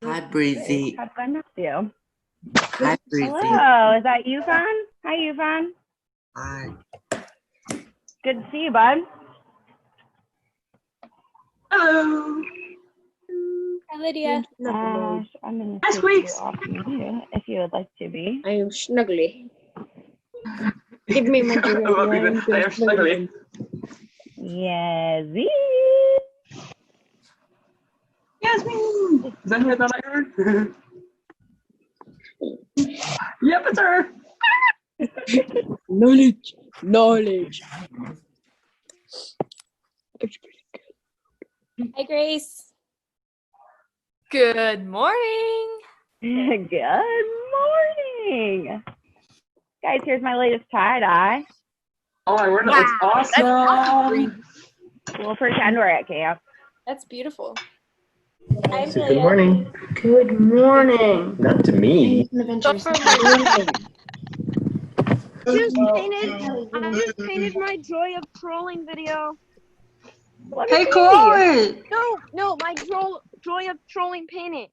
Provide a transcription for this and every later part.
Hi, Breezy. How do I miss you? Hi, Breezy. Hello, is that Yufan? Hi, Yufan. Hi. Good to see you, bud. Hello. Hi, Lydia. I'm going to Hi, take Squeaks. you off mute if you would like to be. I am snuggly. Give me my drink. I love you to say I'm snuggly. Yes. Yasmin! Is that who I heard? Yep, it's her. Knowledge. Hi, Grace. Good morning. Good morning. Guys, here's my latest tie-dye. Oh, I word it. It's awesome. We'll pretend we're at camp. That's beautiful. Hi, Good Amelia. morning. Good morning. Not to me. Go for I just painted my Joy of Trolling video. Hey, Chloe. No, my Joy of Trolling painting.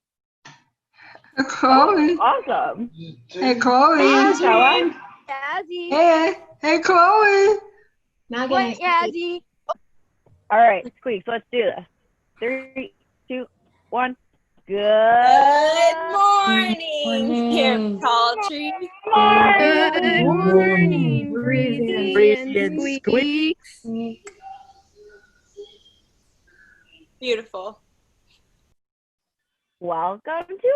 Hey, Chloe. Awesome. Hey, Chloe. Yasmin. Yazzie. Hey, Chloe. What, Yazzie? All right, Squeaks, let's do this. 3, 2, 1. Good morning, here, tall tree. Good morning, Breezy and Squeaks. Beautiful. Welcome to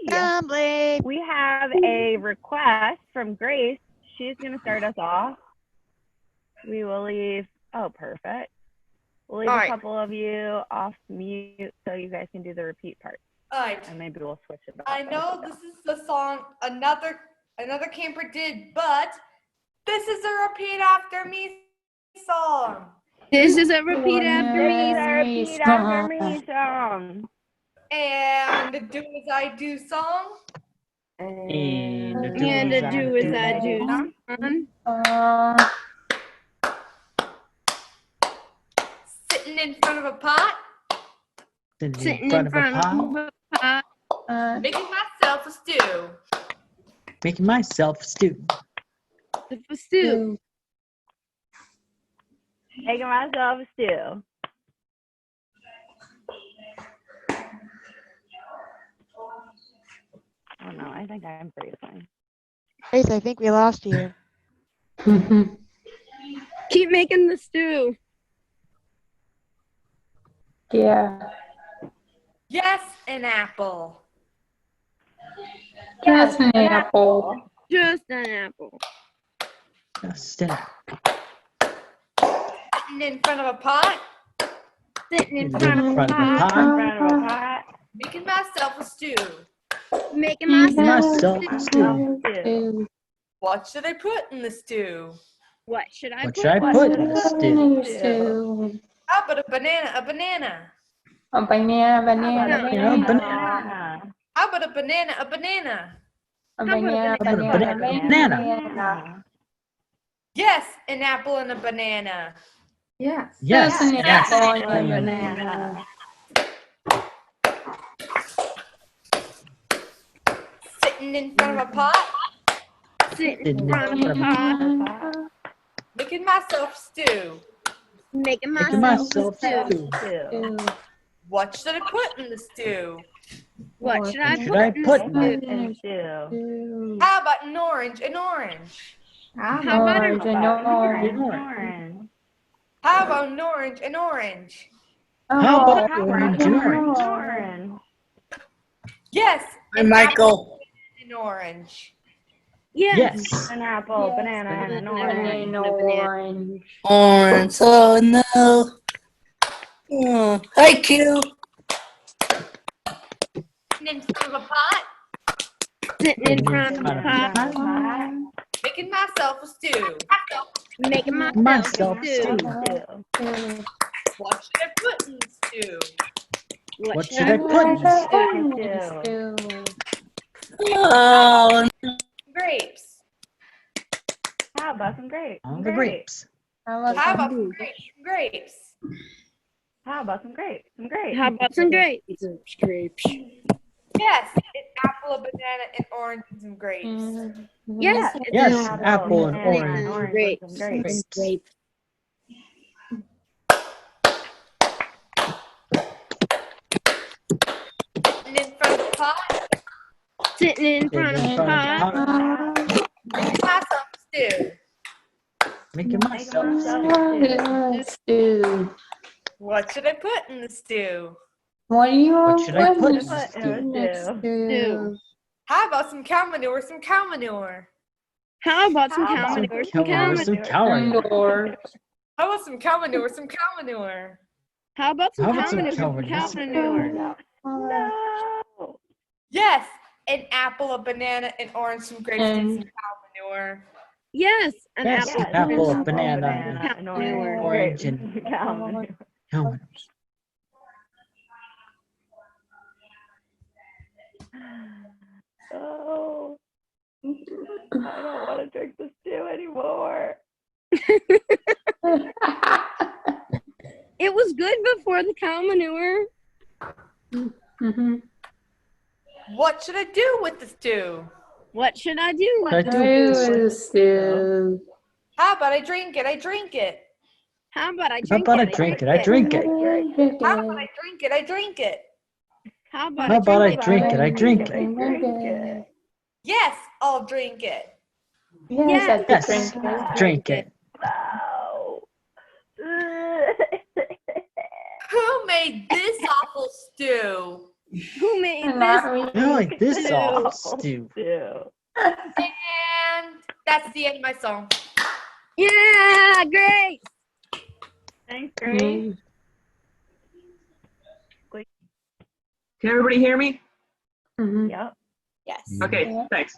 Assembly. We have a request from Grace. She's going to start us off. We will leave. Oh, perfect. We'll leave a couple of you off mute so you guys can do the repeat part. All right. And maybe we'll switch it up. I know this is the song another camper did, but this is a repeat after me song. This is a repeat after me. Repeat after me song. And do as I do song. And to do as I do. Sitting in front of a pot. Sitting in front of a pot. Making myself a stew. Making myself a stew. A stew. Making myself a stew. Oh no, I think I'm freezing. Grace, I think we lost you. Keep making the stew. Yeah. Yes, an apple. Just an apple. Just an apple. Just an apple. Sitting in front of a pot. Sitting in front of a pot. Making myself a stew. Making myself a a stew. What should I put in the stew? What should I What put? should I put in the stew? How about a banana? A banana. A banana. How about a banana? A banana. A banana. Banana. Yes, an apple and a banana. Yes. Yes, an an apple apple and a and a banana. Sitting in front of a pot. Sitting in front of a pot. Making myself stew. Making myself a stew. What should I put in the stew? What should I put in in the stew? How about an orange? An orange. How about an orange? How about an orange? An orange. How about orange? Yes. Hi, Michael. An orange. Yes. An apple, banana, and an orange. Orange. Oh, no. Oh. Hi, Q. Sitting in front of a pot. Sitting in front of a pot. Making myself a stew. Making myself a stew. What should I put in the stew? What should I put in the stew? Oh, Grapes. How about some grapes? All the grapes. How about some grapes? How about some grapes? Some grapes. How about some grapes? Grapes. Yes, an apple, a banana, an orange, and some grapes. Yes, it's Yes, an apple and banana, orange. and Grapes. some grapes. Grapes. And in front of the pot, sitting in front of the pot. have some stew. Making myself. Stew. What should I put in the stew? What do you What want? should I put in Put the in stew? a stew. How about some cow manure? Some cow manure. How about some How cow about manure? some Some cow Manure, some manure. cow manure. Manure. How about some cow manure? Some cow manure. How about some How about cow some manure? cow Some manure? cow manure. No. Yes, an apple, a banana, an orange, some grapes, and And some cow manure. Yes, an Yes, apple. an apple, a Apple, banana, an orange, orange, grapes, and cow manure. cow manure. Oh, I don't want to drink the stew anymore. It was good before the cow manure. Mm-hmm. What should I do with the stew? What should I do? I do. Stew. How about I drink it? I drink it. How about I How drink about I it? drink it? I drink it. How about I drink it? I drink it. How about How I about I drink drink it? I drink it. Drink it. Yes, I'll drink it. Yes, I Yes, drink it. drink it. No. Who made this awful stew? Who made this? Not me. I like this Stew. awful stew. Stew. And that's the end of my song. Yeah, great. Thanks, Grace. Can everybody hear me? Mm-hmm. Yep. Yes. Okay, thanks.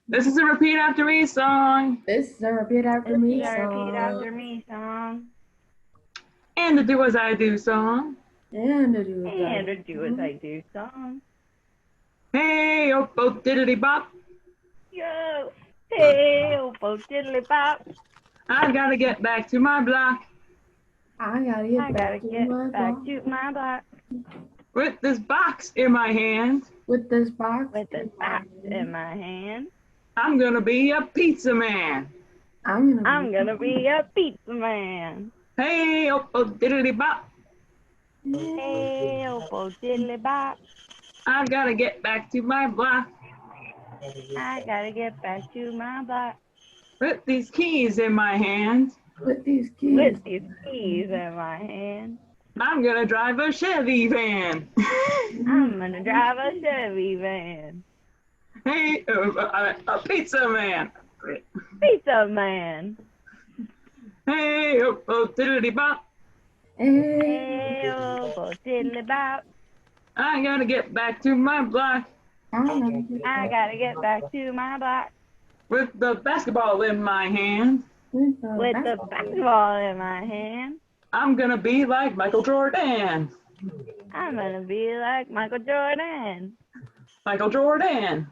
This is a repeat after me song. This is a repeat after me Repeat song. after me song. And the do as I do song. And a do And a do as I do song. Hey, oh, oh, diddly bop. Yo. Hey, oh, diddly bop. I've got to get back to my block I gotta I get gotta back to get my back block to my block with this box in my hand. with this box. with this box in my hand. I'm gonna be a pizza man. I'm gonna be a pizza man. Hey, oh, oh, diddly bop. Hey, oh, diddly bop. I've got to get back to my block I gotta get back to my block with these keys in my hand. with these keys. with these keys in my hand. I'm gonna drive a Chevy van. I'm gonna drive a Chevy van. Hey, a pizza man. Pizza man. Hey, oh, oh, diddly bop. Hey, oh, diddly bop. I gotta get back to my block I gotta get back to my block with the basketball in my hand. with with the basketball in my hand. I'm gonna be like Michael Jordan. I'm gonna be like Michael Jordan. Michael Jordan.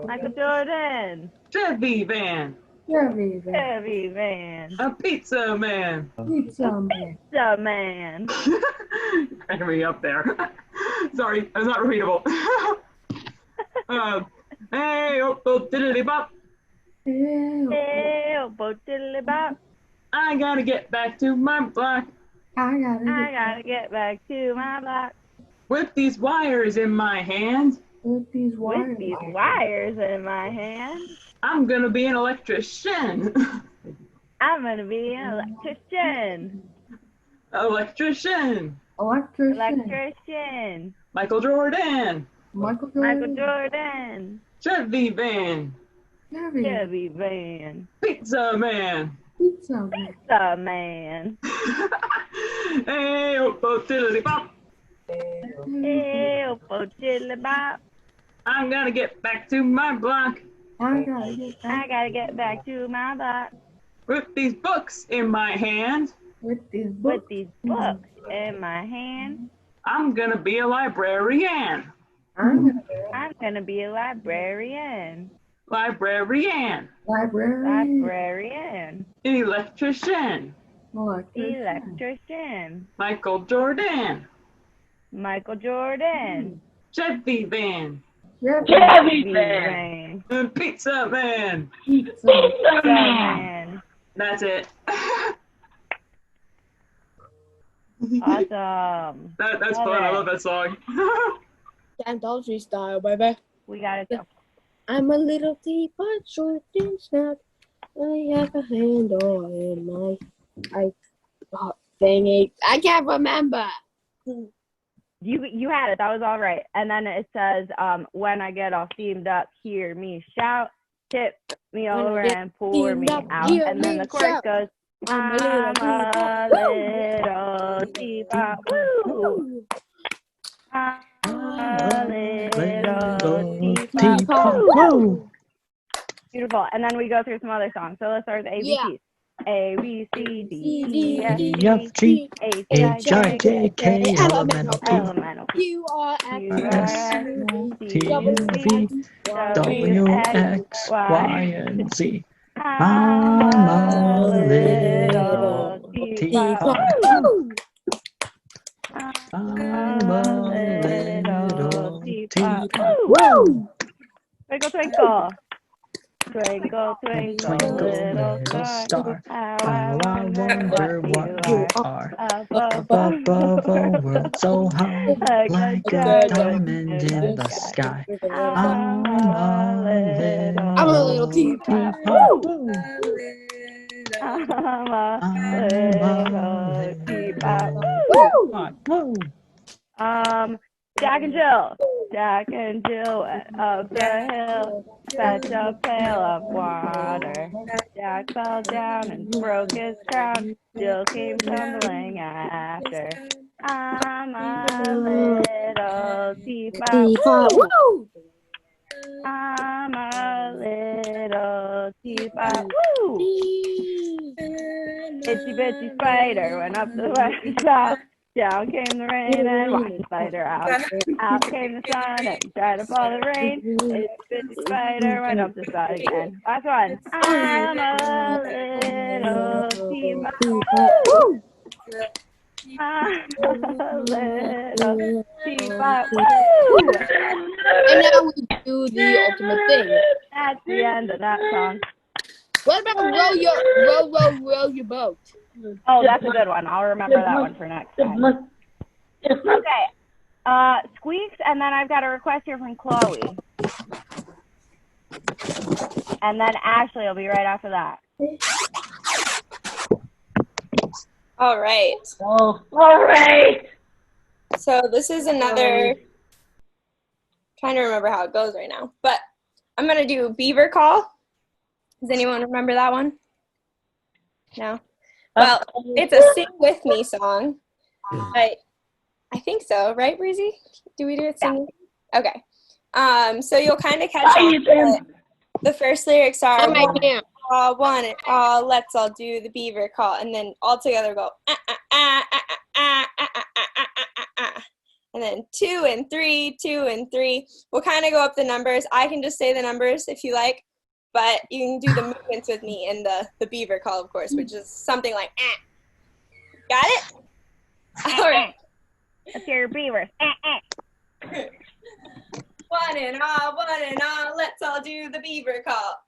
Michael Jordan. Chevy van. Chevy van. Chevy van. A pizza man. Pizza man. Pizza man. Cracking me up there. Sorry, that's not repeatable. Hey, oh, oh, diddly bop. Hey, oh, diddly bop. I gotta get back to my block I I gotta get back to my block with these wires in my hand. with these with wires. these wires in my hand. I'm gonna be an electrician. I'm gonna be an electrician. Electrician. Electrician. Electrician. Michael Jordan. Michael Jordan. Michael Jordan. Chevy van. Chevy. Chevy van. Pizza man. Pizza man. Pizza man. Hey, oh, oh, diddly bop. Hey, oh, diddly bop. I'm gonna get back to my block I gotta get I back gotta get back to my block with these books in my hand. with these with books. these books in my hand. I'm gonna be a librarian. I'm I'm gonna be a librarian. Librarian. librarian. Librarian. Electrician. Electrician. Michael Jordan. Michael Jordan. Chevy Van. Chevy Van. And Pizza Man. Pizza. Man. That's it. Awesome. That's fun. I love that song. Anthology style, baby. We got it though. I'm a little teapot, short and snap. I have a handle in my thingy. I can't remember. You had it. That was all right. And then it says, when I get all steamed up, hear me shout, tip me over and pour me out. And then the chorus goes, I'm a little teapot. Woo! I'm a little teapot. Woo! Beautiful. And then we go through some other songs. So let's start with ABCs. A, B, C, D, E, F, G, H, I, J, K, L, M, N, O, P, You are Q, X, R, S, T, U, V, W, X, Y, and Z. I'm a little teapot. I'm a little teapot. Woo! Twinkle, twinkle. Twinkle, twinkle, little star, how I wonder what you are. Above a world so high, like a diamond in the sky. I'm a little teapot. I'm a little teapot. Jack and Jill. Jack and Jill went up the hill, fetch a pail of water. Jack fell down and broke his crown. Jill came tumbling after. I'm a little teapot. Woo! I'm a little teapot. Woo! Itsy bitsy spider went up the west spout. Down came the rain and washed the spider out. Out came the sun and tried to fall the rain. Itsy bitsy spider went up the spout again. Last one. I'm a little teapot. Woo! I'm a little teapot. Woo! And now we do the ultimate thing. That's the end of that song. What about row your boat? Oh, that's a good one. I'll remember that one for next time. Okay. Squeaks, and then I've got a request here from Chloe. And then Ashley will be right after that. All right. Oh, all right. So this is another, trying to remember how it goes right now, but I'm going to do Beaver Call. Does anyone remember that one? No? Well, it's a sing with me song. I think so, right, Breezy? Do we do it sing? Yeah. Okay. So you'll kind of catch on. The first lyrics are one and all, let's all do the beaver call, and then all together go and then 2 and 3, 2 and 3. We'll kind of go up the numbers. I can just say the numbers if you like, but you can do the movements with me in the beaver call, of course, which is something like Got it? All right. Let's hear your beavers. One and all, let's all do the beaver call.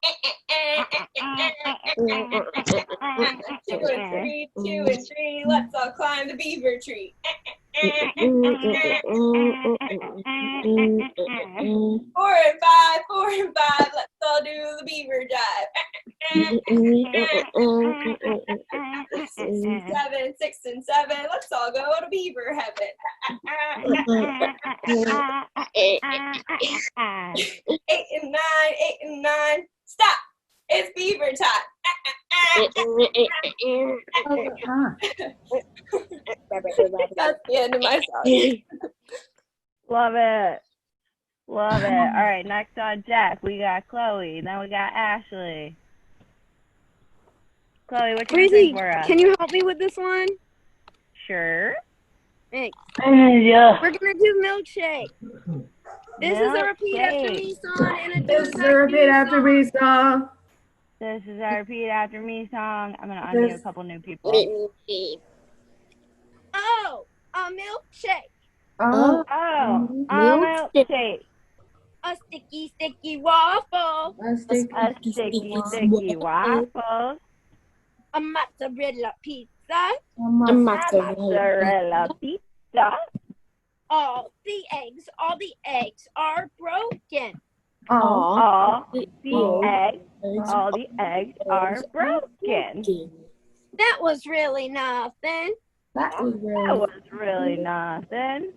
2 and 3, let's all climb the beaver tree. 4 and 5, let's all do the beaver dive. 6 and 7, let's all go to beaver heaven. 8 and 9, stop. It's beaver time. That's the end of my song. Love it. Love it. All right, next on Jack, we got Chloe. Then we got Ashley. Chloe, what you think for us? Can you help me with this one? Sure. Thanks. Yeah. We're gonna do milkshake. This is a repeat after me song, and it This is a repeat after me song. This is our repeat after me song. I'm gonna unmute a couple new people. Oh, a milkshake. Oh, Oh, a milkshake. milkshake. A sticky, sticky waffle. a sticky, A sticky waffle. A mozzarella pizza. a A mozzarella. Mozzarella pizza. All the eggs are broken. Oh, All the eggs are broken. That was really nothing. that was That really. was really nothing.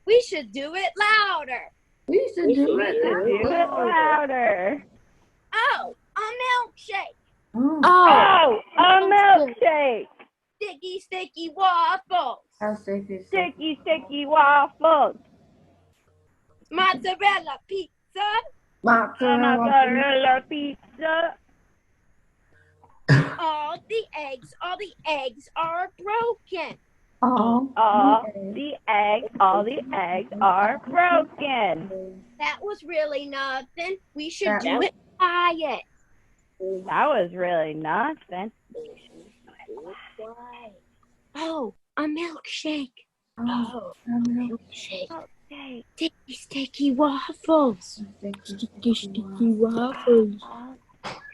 We should do it louder. We should do it. Do it louder. Oh, a milkshake. Oh, Oh, a milkshake. Sticky, sticky waffles. how sticky. Sticky, sticky waffles. Mozzarella pizza. Mozzarella. Mozzarella pizza. All the eggs are broken. Oh, All the eggs are broken. That was really nothing. We should That do it quiet. That was really nothing. Oh, a milkshake. oh, a milkshake. Okay. Sticky, sticky waffles. Sticky, Sticky waffles.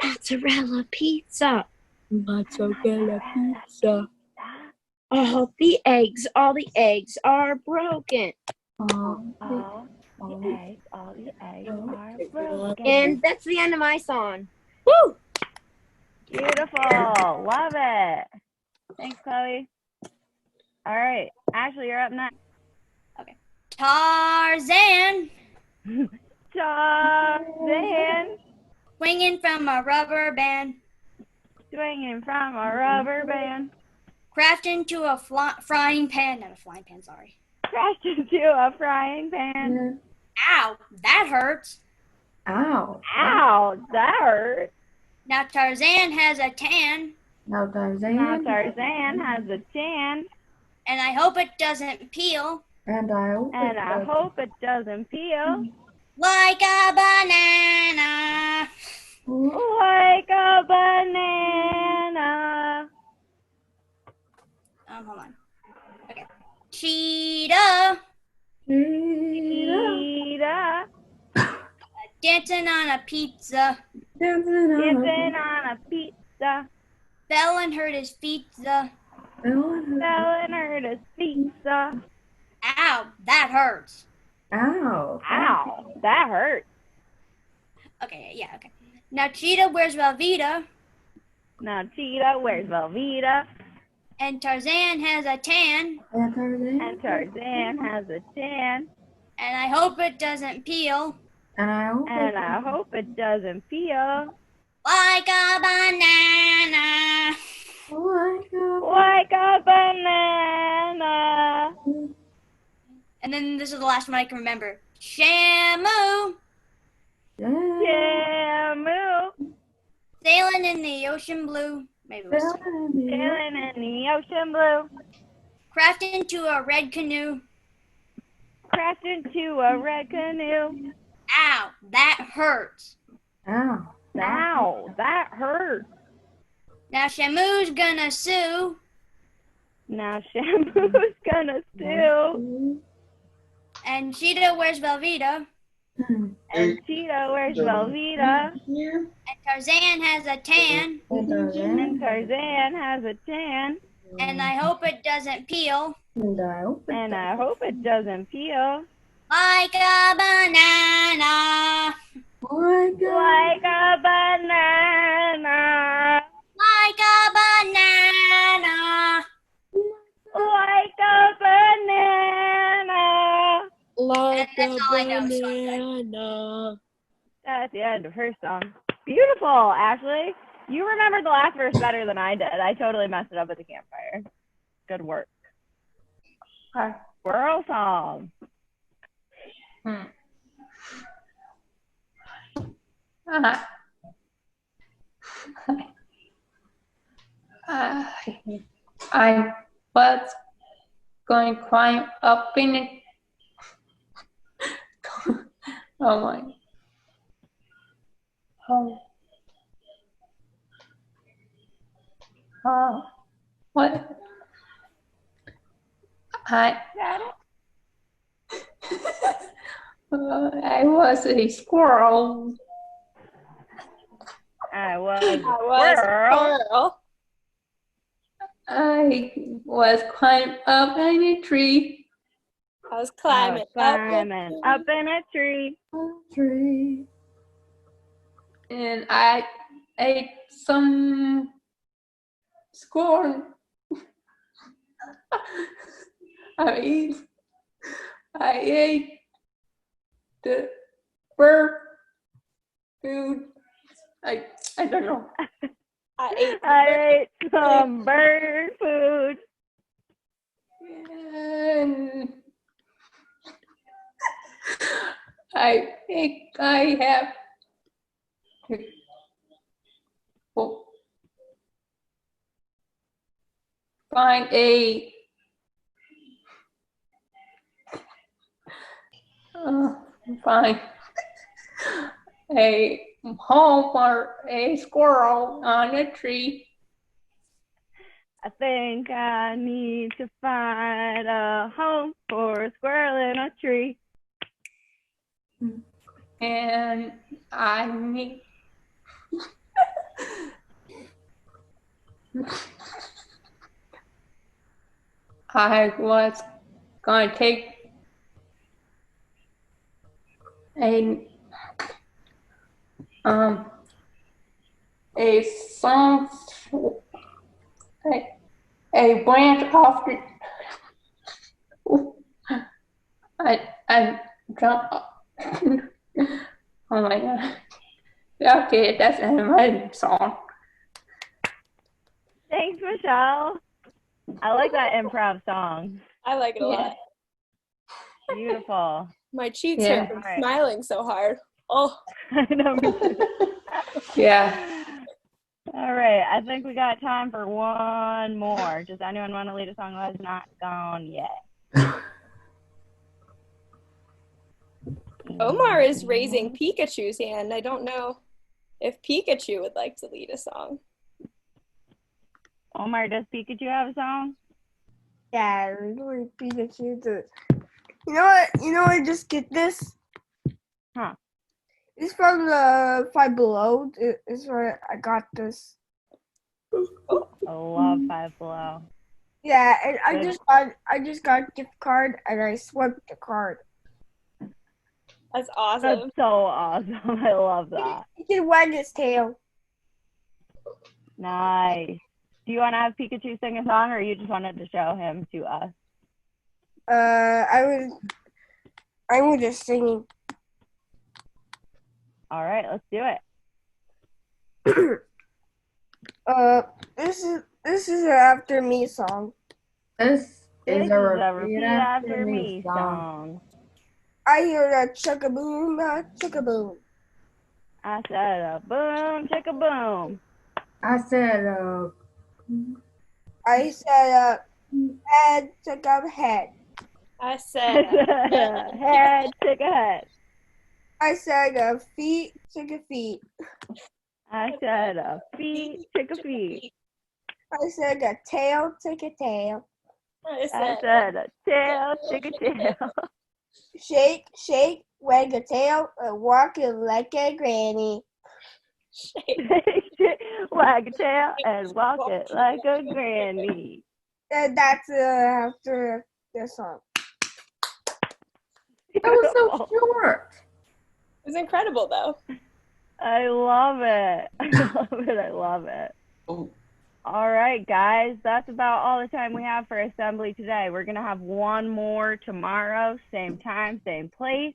Mozzarella pizza. Mozzarella pizza. All the eggs are broken. Oh, All the eggs are broken. And that's the end of my song. Woo! Beautiful. Love it. Thanks, Chloe. All right. Ashley, you're up next. Tarzan, Tarzan, swinging from a rubber band, swinging from a rubber band, crashed into a frying pan. Not a flying pan, sorry. crashed into a frying pan. Ow, that hurts. ow. Ow, that hurt. Now Tarzan has a tan, Now Tarzan. Now Tarzan has a tan, and I hope it doesn't peel And I hope and I hope it doesn't peel like a banana. like a banana. Hold on. Okay. Cheetah, Cheetah, dancing on a pizza, dancing dancing on a pizza, fell and hurt his pizza. fell and hurt his pizza. Ow, that hurts. Ow. Ow, that hurt. Okay, yeah, okay. Now Cheetah wears Velveeta, Now Cheetah wears Velveeta, and Tarzan has a tan, And Tarzan. and Tarzan has a tan, and I hope it doesn't peel And I hope and I hope it doesn't peel like a banana. like a banana. And then this is the last one I can remember. Shamu, Shamu, sailing in the ocean blue. Maybe it was sailing in the ocean blue, crashed into a red canoe. crashed into a red canoe. Ow, that hurts. Ow. Ow, that hurt. Now Shamu's gonna sue, Now Shamu's gonna sue, and Cheetah wears Velveeta, and Cheetah wears Velveeta, and Tarzan has a tan, And and Tarzan has a tan, and I hope it doesn't peel I hope and I hope it doesn't peel like a banana. like like a banana, Like a banana. like a banana. Like That's all I know, a so banana. That's the end of her song. Beautiful, Ashley. You remembered the last verse better than I did. I totally messed it up at the campfire. Good work. Squirrel Song. I was going to climb up in it. Oh my. What? I I was a squirrel. I was a a squirrel. squirrel. I was climbing up in a tree. I was I climbing, was climbing up in a tree. Tree. And I ate some squirrel. I ate the bird food. I don't know. I ate some bird food. And I think I have to find a find a home for a squirrel on a tree. I think I need to find a home for a squirrel in a tree. And I need I was gonna take a song a branch off the I jump up. Oh my god. Okay, that's the end of my song. Thanks, Michelle. I like that improv song. I like it a lot. Beautiful. My cheeks hurt from smiling so hard. Oh. I know, me too. Yeah. All right, I think we got time for one more. Does anyone want to lead a song that has not gone yet? Omar is raising Pikachu's hand. I don't know if Pikachu would like to lead a song. Omar, does Pikachu have a song? Yeah, really Pikachu does. You know what? I just get this. Huh. It's from the Five Below. It's where I got this. I love Five Below. Yeah, and I just got a gift card and I swiped the card. That's awesome. That's so awesome. I love that. He can wag his tail. Nice. Do you want to have Pikachu sing a song, or you just wanted to show him to us? I was just singing. All right, let's do it. This is an After Me song. This is a Repeat After Me song. I hear that chugga-boom, chugga-boom. I said a boom, chicka boom. I said head, check out head. I said head, check a head. I said feet, check a feet. I said feet, check a feet. I said a tail, check a tail. I said a tail, check a tail. Shake, shake, wag a tail, walk it like a granny. Wag a tail and walk it like a granny. And that's after the song. that was so short. It was incredible, though. I love it. I love it. Oh. All right, guys, that's about all the time we have for assembly today. We're going to have one more tomorrow, same time, same place.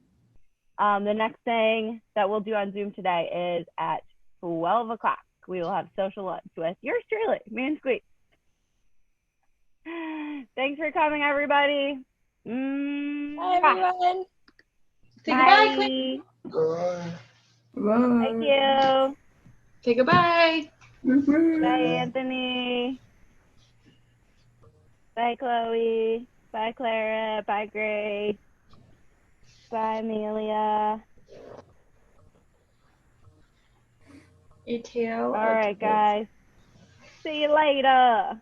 The next thing that we'll do on Zoom today is at 12 o'clock. We will have social lunch with yours truly, me and Squeak. Thanks for coming, everybody. Bye, everyone. Say goodbye, Bye. Thank you. Say goodbye. Bye, Anthony. Bye, Chloe. Bye, Clara. Bye, Grace. Bye, Amelia. You too. All right, guys. See you later.